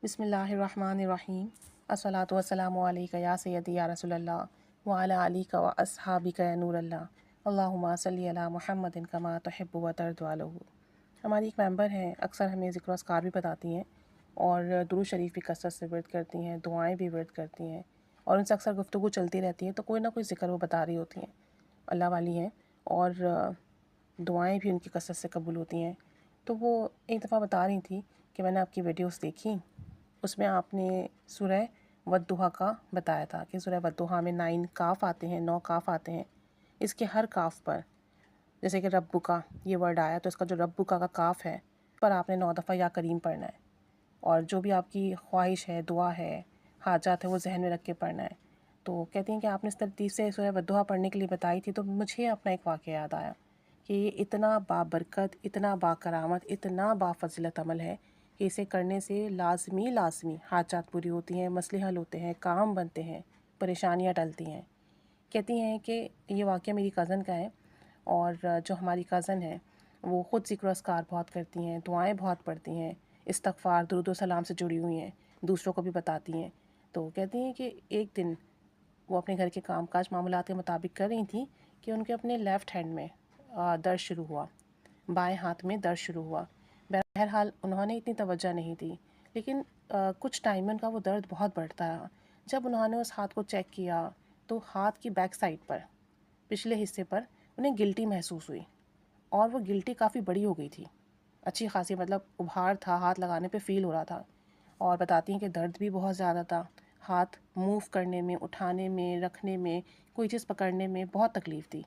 بسم اللہ الرحمن الرحیم الصلاۃ والسلام علیکہ یا سیدی یا رسول اللہ وعلی آلک و اصحابک یا نور اللہ اللہم صلی علی محمد کما تحب و ترضی عنہ۔ ہماری ایک ممبر ہیں، اکثر ہمیں ذکر و اذکار بھی بتاتی ہیں اور درود شریف بھی کثرت سے ورد کرتی ہیں، دعائیں بھی ورد کرتی ہیں اور ان سے اکثر گفتگو چلتی رہتی ہے، تو کوئی نہ کوئی ذکر وہ بتا رہی ہوتی ہیں۔ اللہ والی ہیں اور دعائیں بھی ان کی کثرت سے قبول ہوتی ہیں۔ تو وہ ایک دفعہ بتا رہی تھی کہ میں نے آپ کی ویڈیوز دیکھی، اس میں آپ نے سورہ والضحیٰ کا بتایا تھا کہ سورہ والضحیٰ میں 9 کاف آتے ہیں، 9 کاف آتے ہیں۔ اس کے ہر کاف پر جیسے کہ رب کا یہ ورڈ آیا تو اس کا جو رب کا کاف ہے پر آپ نے 9 دفعہ یا کریم پڑھنا ہے، اور جو بھی آپ کی خواہش ہے، دعا ہے، حاجات ہے، وہ ذہن میں رکھ کے پڑھنا ہے۔ تو کہتی ہیں کہ آپ نے اس ترتیب سے سورہ والضحیٰ پڑھنے کے لیے بتائی تھی، تو مجھے اپنا ایک واقعہ یاد آیا کہ یہ اتنا بابرکت، اتنا باکرامت، اتنا بافضیلت عمل ہے کہ اسے کرنے سے لازمی حاجات پوری ہوتی ہیں، مسئلے حل ہوتے ہیں، کام بنتے ہیں، پریشانیاں ٹلتی ہیں۔ کہتی ہیں کہ یہ واقعہ میری کزن کا ہے، اور جو ہماری کزن ہے وہ خود ذکر و اذکار بہت کرتی ہیں، دعائیں بہت پڑھتی ہیں، استغفار، درود و سلام سے جڑی ہوئی ہیں، دوسروں کو بھی بتاتی ہیں۔ تو کہتی ہیں کہ ایک دن وہ اپنے گھر کے کام کاج معاملات کے مطابق کر رہی تھیں کہ ان کے اپنے لیفٹ ہینڈ میں درد شروع ہوا، بائیں ہاتھ میں درد شروع ہوا۔ بہرحال انہوں نے اتنی توجہ نہیں دی، لیکن کچھ ٹائم میں ان کا وہ درد بہت بڑھتا رہا۔ جب انہوں نے اس ہاتھ کو چیک کیا تو ہاتھ کی بیک سائڈ پر، پچھلے حصے پر انہیں گلٹی محسوس ہوئی، اور وہ گلٹی کافی بڑی ہو گئی تھی، اچھی خاصی، مطلب ابھار تھا، ہاتھ لگانے پہ فیل ہو رہا تھا۔ اور بتاتی ہیں کہ درد بھی بہت زیادہ تھا، ہاتھ موو کرنے میں، اٹھانے میں، رکھنے میں، کوئی چیز پکڑنے میں بہت تکلیف تھی۔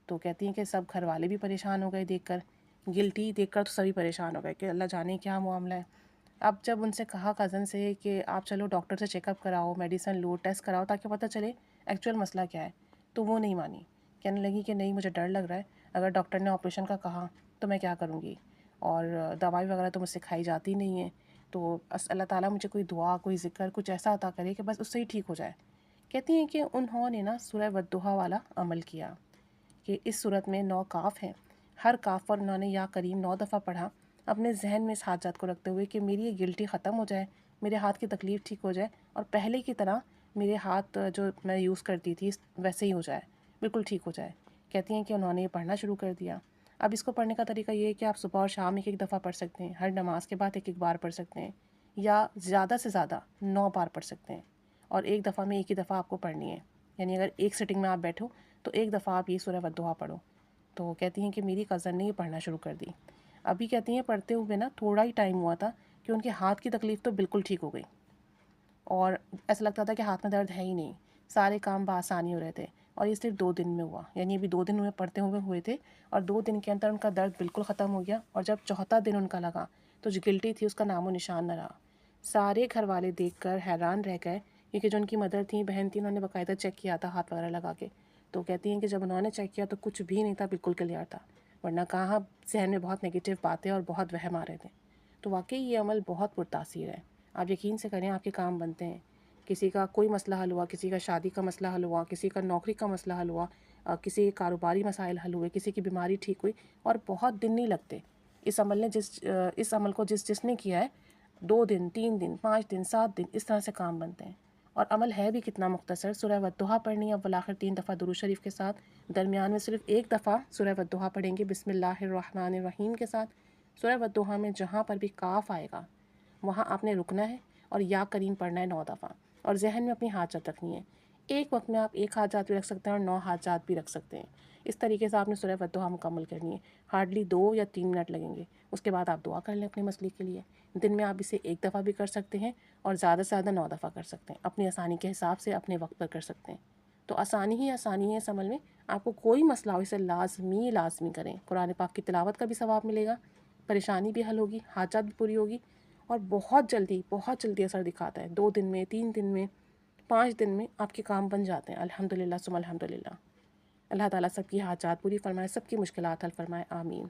تو کہتی ہیں کہ سب گھر والے بھی پریشان ہو گئے دیکھ کر، گلٹی دیکھ کر تو سبھی پریشان ہو گئے کہ اللہ جانے کیا معاملہ ہے۔ اب جب ان سے کہا کزن سے کہ آپ چلو ڈاکٹر سے چیک اپ کراؤ، میڈیسن لو، ٹیسٹ کراؤ تاکہ پتہ چلے ایکچوئل مسئلہ کیا ہے، تو وہ نہیں مانی، کہنے لگی کہ نہیں مجھے ڈر لگ رہا ہے، اگر ڈاکٹر نے آپریشن کا کہا تو میں کیا کروں گی، اور دوائی وغیرہ تو مجھ سے کھائی جاتی نہیں ہے، تو اللہ تعالیٰ مجھے کوئی دعا، کوئی ذکر، کچھ ایسا عطا کرے کہ بس اس سے ہی ٹھیک ہو جائے۔ کہتی ہیں کہ انہوں نے سورہ والضحیٰ والا عمل کیا کہ اس صورت میں 9 کاف ہیں، ہر کاف پر انہوں نے یا کریم 9 دفعہ پڑھا، اپنے ذہن میں اس حاجات کو رکھتے ہوئے کہ میری یہ گلٹی ختم ہو جائے، میرے ہاتھ کی تکلیف ٹھیک ہو جائے، اور پہلے کی طرح میرے ہاتھ جو میں یوز کرتی تھی ویسے ہی ہو جائے، بالکل ٹھیک ہو جائے۔ کہتی ہیں کہ انہوں نے یہ پڑھنا شروع کر دیا۔ اب اس کو پڑھنے کا طریقہ یہ ہے کہ آپ صبح اور شام ایک دفعہ پڑھ سکتے ہیں، ہر نماز کے بعد ایک بار پڑھ سکتے ہیں، یا زیادہ سے زیادہ 9 بار پڑھ سکتے ہیں، اور ایک دفعہ میں ایک ہی دفعہ آپ کو پڑھنی ہے، یعنی اگر ایک سٹنگ میں آپ بیٹھو تو ایک دفعہ آپ یہ سورہ والضحیٰ پڑھو۔ تو کہتی ہیں کہ میری کزن نے یہ پڑھنا شروع کر دی۔ ابھی کہتی ہیں پڑھتے ہوئے تھوڑا ہی ٹائم ہوا تھا کہ ان کے ہاتھ کی تکلیف تو بالکل ٹھیک ہو گئی، اور ایسا لگتا تھا کہ ہاتھ میں درد ہے ہی نہیں، سارے کام بآسانی ہو رہے تھے، اور یہ صرف 2 دن میں ہوا، یعنی ابھی 2 دن ہوئے پڑھتے ہوئے تھے، اور 2 دن کے اندر ان کا درد بالکل ختم ہو گیا، اور جب چوتھا دن ان کا لگا تو جو گلٹی تھی اس کا نام و نشان نہ رہا۔ سارے گھر والے دیکھ کر حیران رہ گئے، کیونکہ جو ان کی مدر تھیں، بہن تھی، انہوں نے باقاعدہ چیک کیا تھا ہاتھ وغیرہ لگا کے۔ تو کہتی ہیں کہ جب انہوں نے چیک کیا تو کچھ بھی نہیں تھا، بالکل کلیئر تھا، ورنہ کہاں ذہن میں بہت نگیٹو باتیں اور بہت وہم آ رہے تھے۔ تو واقعی یہ عمل بہت پرتاثیر ہے، آپ یقین سے کریں آپ کے کام بنتے ہیں۔ کسی کا کوئی مسئلہ حل ہوا، کسی کا شادی کا مسئلہ حل ہوا، کسی کا نوکری کا مسئلہ حل ہوا، کسی کے کاروباری مسائل حل ہوئے، کسی کی بیماری ٹھیک ہوئی، اور بہت دن نہیں لگتے۔ اس عمل کو جس نے کیا ہے، 2 دن، 3 دن، 5 دن، 7 دن، اس طرح سے کام بنتے ہیں۔ اور عمل ہے بھی کتنا مختصر، سورہ والضحیٰ پڑھنی ہے اول آخر 3 دفعہ درود شریف کے ساتھ، درمیان میں صرف 1 دفعہ سورہ والضحیٰ پڑھیں گے بسم اللہ الرحمن الرحیم کے ساتھ۔ سورہ والضحیٰ میں جہاں پر بھی کاف آئے گا وہاں آپ نے رکنا ہے، اور یا کریم پڑھنا ہے 9 دفعہ، اور ذہن میں اپنی حاجت رکھنی ہے۔ ایک وقت میں آپ 1 حاجات بھی رکھ سکتے ہیں اور 9 حاجات بھی رکھ سکتے ہیں۔ اس طریقے سے آپ نے سورہ والضحیٰ مکمل کرنی ہے، ہارڈلی 2 یا 3 منٹ لگیں گے۔ اس کے بعد آپ دعا کر لیں اپنے مسئلے کے لیے۔ دن میں آپ اسے 1 دفعہ بھی کر سکتے ہیں، اور زیادہ سے زیادہ 9 دفعہ کر سکتے ہیں، اپنی آسانی کے حساب سے اپنے وقت پر کر سکتے ہیں۔ تو آسانی ہی آسانی ہے اس عمل میں، آپ کو کوئی مسئلہ ہو اسے لازمی کریں، قرآن پاک کی تلاوت کا بھی ثواب ملے گا، پریشانی بھی حل ہوگی، حاجت بھی پوری ہوگی، اور بہت جلدی اثر دکھاتا ہے۔ 2 دن میں، 3 دن میں، 5 دن میں آپ کے کام بن جاتے ہیں، الحمدللہ ثم الحمدللہ۔ اللہ تعالیٰ سب کی حاجات پوری فرمائے، سب کی مشکلات حل فرمائے، آمین۔